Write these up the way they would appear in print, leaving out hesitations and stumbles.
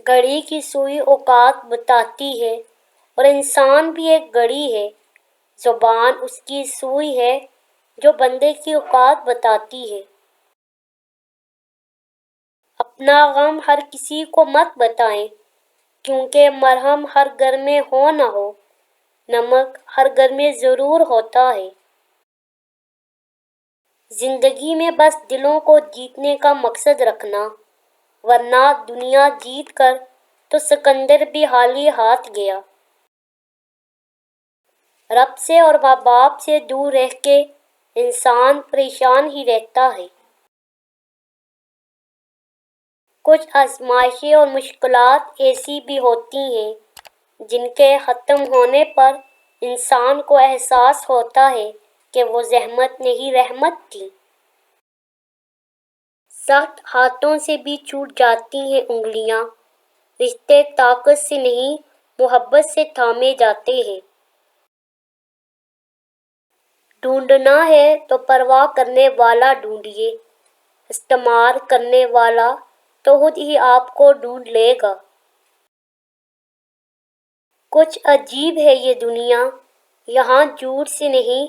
گھڑی کی سوئی اوقات بتاتی ہے اور انسان بھی ایک گھڑی ہے۔ زبان اس کی سوئی ہے جو بندے کی اوقات بتاتی ہے۔ اپنا غم ہر کسی کو مت بتائیں، کیونکہ مرہم ہر گھر میں ہو نہ ہو، نمک ہر گھر میں ضرور ہوتا ہے۔ زندگی میں بس دلوں کو جیتنے کا مقصد رکھنا، ورنہ دنیا جیت کر تو سکندر بھی خالی ہاتھ گیا۔ رب سے اور ماں باپ سے دور رہ کے انسان پریشان ہی رہتا ہے۔ کچھ آزمائشیں اور مشکلات ایسی بھی ہوتی ہیں جن کے ختم ہونے پر انسان کو احساس ہوتا ہے کہ وہ زحمت نہیں رحمت تھی۔ سخت ہاتھوں سے بھی چھوٹ جاتی ہیں انگلیاں، رشتے طاقت سے نہیں محبت سے تھامے جاتے ہیں۔ ڈھونڈنا ہے تو پرواہ کرنے والا ڈھونڈیے، استعمار کرنے والا تو خود ہی آپ کو ڈھونڈ لے گا۔ کچھ عجیب ہے یہ دنیا، یہاں جھوٹ سے نہیں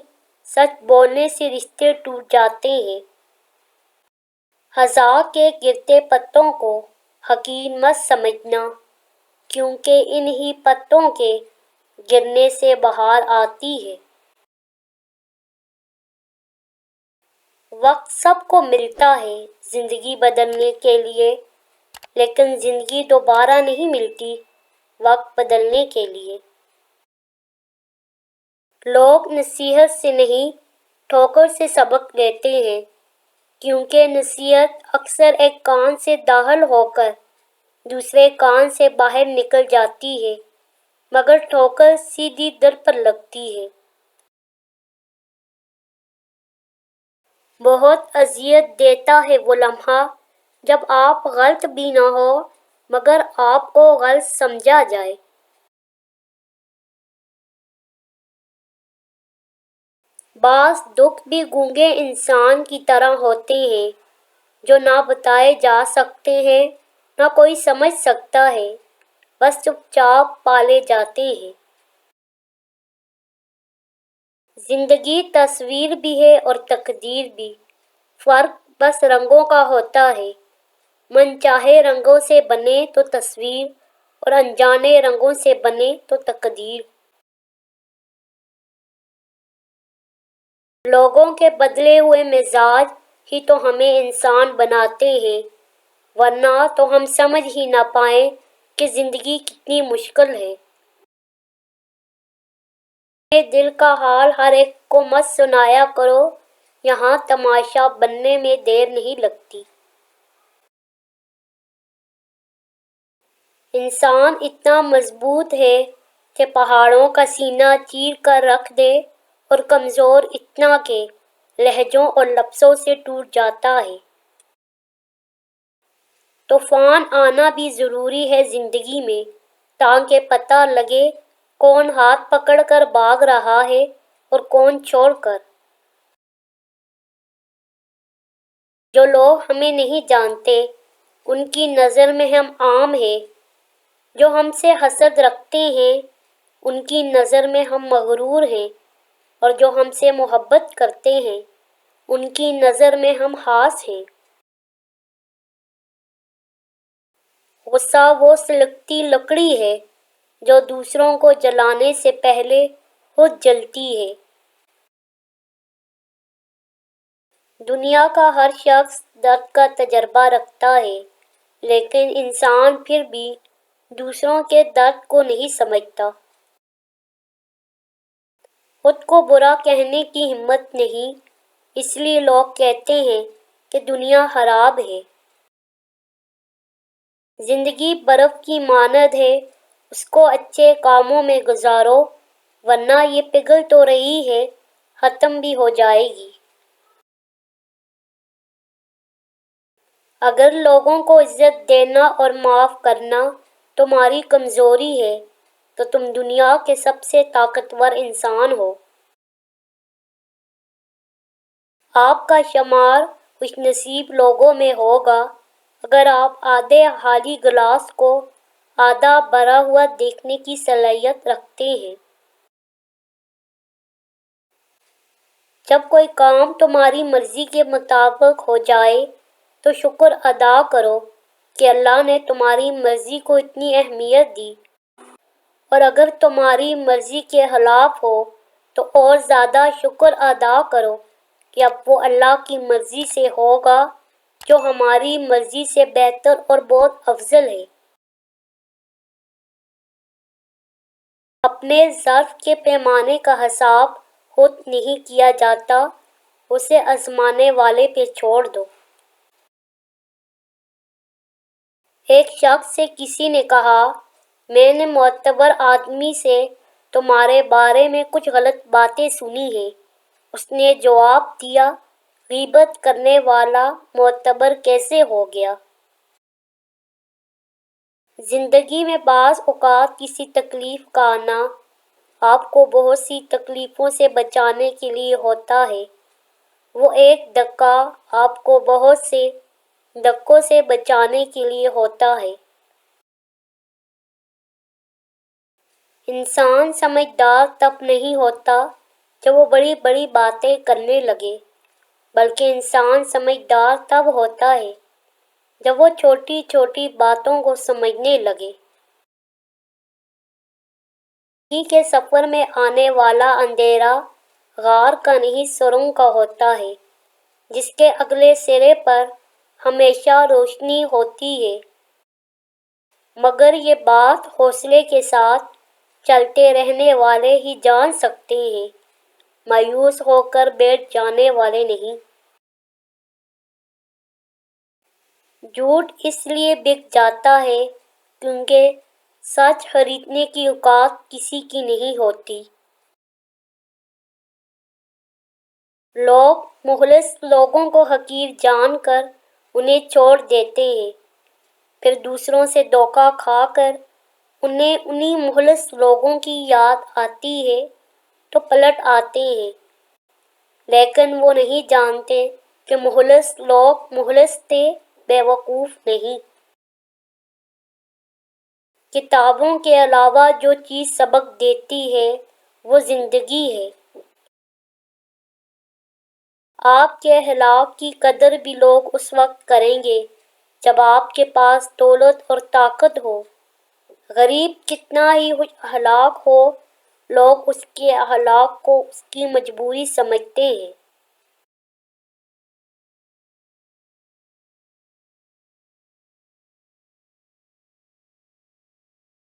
سچ بولنے سے رشتے ٹوٹ جاتے ہیں۔ خزاں کے گرتے پتوں کو حقیر مت سمجھنا، کیونکہ انہی پتوں کے گرنے سے بہار آتی ہے۔ وقت سب کو ملتا ہے زندگی بدلنے کے لیے، لیکن زندگی دوبارہ نہیں ملتی وقت بدلنے کے لیے۔ لوگ نصیحت سے نہیں ٹھوکر سے سبق لیتے ہیں، کیونکہ نصیحت اکثر ایک کان سے داخل ہو کر دوسرے کان سے باہر نکل جاتی ہے، مگر ٹھوکر سیدھی دل پر لگتی ہے۔ بہت اذیت دیتا ہے وہ لمحہ جب آپ غلط بھی نہ ہو مگر آپ کو غلط سمجھا جائے۔ بعض دکھ بھی گونگے انسان کی طرح ہوتے ہیں، جو نہ بتائے جا سکتے ہیں نہ کوئی سمجھ سکتا ہے، بس چپ چاپ پالے جاتے ہیں۔ زندگی تصویر بھی ہے اور تقدیر بھی، فرق بس رنگوں کا ہوتا ہے۔ من چاہے رنگوں سے بنے تو تصویر اور انجانے رنگوں سے بنے تو تقدیر۔ لوگوں کے بدلے ہوئے مزاج ہی تو ہمیں انسان بناتے ہیں، ورنہ تو ہم سمجھ ہی نہ پائیں کہ زندگی کتنی مشکل ہے۔ اپنے دل کا حال ہر ایک کو مت سنایا کرو، یہاں تماشا بننے میں دیر نہیں لگتی۔ انسان اتنا مضبوط ہے کہ پہاڑوں کا سینہ چیر کر رکھ دے، اور کمزور اتنا کہ لہجوں اور لفظوں سے ٹوٹ جاتا ہے۔ طوفان آنا بھی ضروری ہے زندگی میں، تاکہ پتہ لگے کون ہاتھ پکڑ کر بھاگ رہا ہے اور کون چھوڑ کر۔ جو لوگ ہمیں نہیں جانتے ان کی نظر میں ہم عام ہیں، جو ہم سے حسد رکھتے ہیں ان کی نظر میں ہم مغرور ہیں، اور جو ہم سے محبت کرتے ہیں ان کی نظر میں ہم خاص ہیں۔ غصہ وہ سلگتی لکڑی ہے جو دوسروں کو جلانے سے پہلے خود جلتی ہے۔ دنیا کا ہر شخص درد کا تجربہ رکھتا ہے، لیکن انسان پھر بھی دوسروں کے درد کو نہیں سمجھتا۔ خود کو برا کہنے کی ہمت نہیں، اس لیے لوگ کہتے ہیں کہ دنیا خراب ہے۔ زندگی برف کی مانند ہے، اس کو اچھے کاموں میں گزارو، ورنہ یہ پگھل تو رہی ہے، ختم بھی ہو جائے گی۔ اگر لوگوں کو عزت دینا اور معاف کرنا تمہاری کمزوری ہے تو تم دنیا کے سب سے طاقتور انسان ہو۔ آپ کا شمار خوش نصیب لوگوں میں ہوگا اگر آپ آدھے خالی گلاس کو آدھا بھرا ہوا دیکھنے کی صلاحیت رکھتے ہیں۔ جب کوئی کام تمہاری مرضی کے مطابق ہو جائے تو شکر ادا کرو کہ اللہ نے تمہاری مرضی کو اتنی اہمیت دی، اور اگر تمہاری مرضی کے خلاف ہو تو اور زیادہ شکر ادا کرو کہ اب وہ اللہ کی مرضی سے ہوگا جو ہماری مرضی سے بہتر اور بہت افضل ہے۔ اپنے ظرف کے پیمانے کا حساب خود نہیں کیا جاتا، اسے آزمانے والے پہ چھوڑ دو۔ ایک شخص سے کسی نے کہا، میں نے معتبر آدمی سے تمہارے بارے میں کچھ غلط باتیں سنی ہیں۔ اس نے جواب دیا، غیبت کرنے والا معتبر کیسے ہو گیا؟ زندگی میں بعض اوقات کسی تکلیف کا آنا آپ کو بہت سی تکلیفوں سے بچانے کے لیے ہوتا ہے۔ وہ ایک دھکا آپ کو بہت سے دھکوں سے بچانے کے لیے ہوتا ہے۔ انسان سمجھدار تب نہیں ہوتا جب وہ بڑی بڑی باتیں کرنے لگے، بلکہ انسان سمجھدار تب ہوتا ہے جب وہ چھوٹی چھوٹی باتوں کو سمجھنے لگے۔ زندگی کے سفر میں آنے والا اندھیرا غار کا نہیں سرنگ کا ہوتا ہے، جس کے اگلے سرے پر ہمیشہ روشنی ہوتی ہے، مگر یہ بات حوصلے کے ساتھ چلتے رہنے والے ہی جان سکتے ہیں، مایوس ہو کر بیٹھ جانے والے نہیں۔ جھوٹ اس لیے بک جاتا ہے کیونکہ سچ خریدنے کی اوقات کسی کی نہیں ہوتی۔ لوگ مخلص لوگوں کو حقیر جان کر انہیں چھوڑ دیتے ہیں، پھر دوسروں سے دھوکہ کھا کر انہیں انہی مخلص لوگوں کی یاد آتی ہے تو پلٹ آتے ہیں، لیکن وہ نہیں جانتے کہ مخلص لوگ مخلص تھے، بیوقوف نہیں۔ کتابوں کے علاوہ جو چیز سبق دیتی ہے وہ زندگی ہے۔ آپ کے اخلاق کی قدر بھی لوگ اس وقت کریں گے جب آپ کے پاس دولت اور طاقت ہو۔ غریب کتنا ہی خوش اخلاق ہو، لوگ اس کے اخلاق کو اس کی مجبوری سمجھتے ہیں۔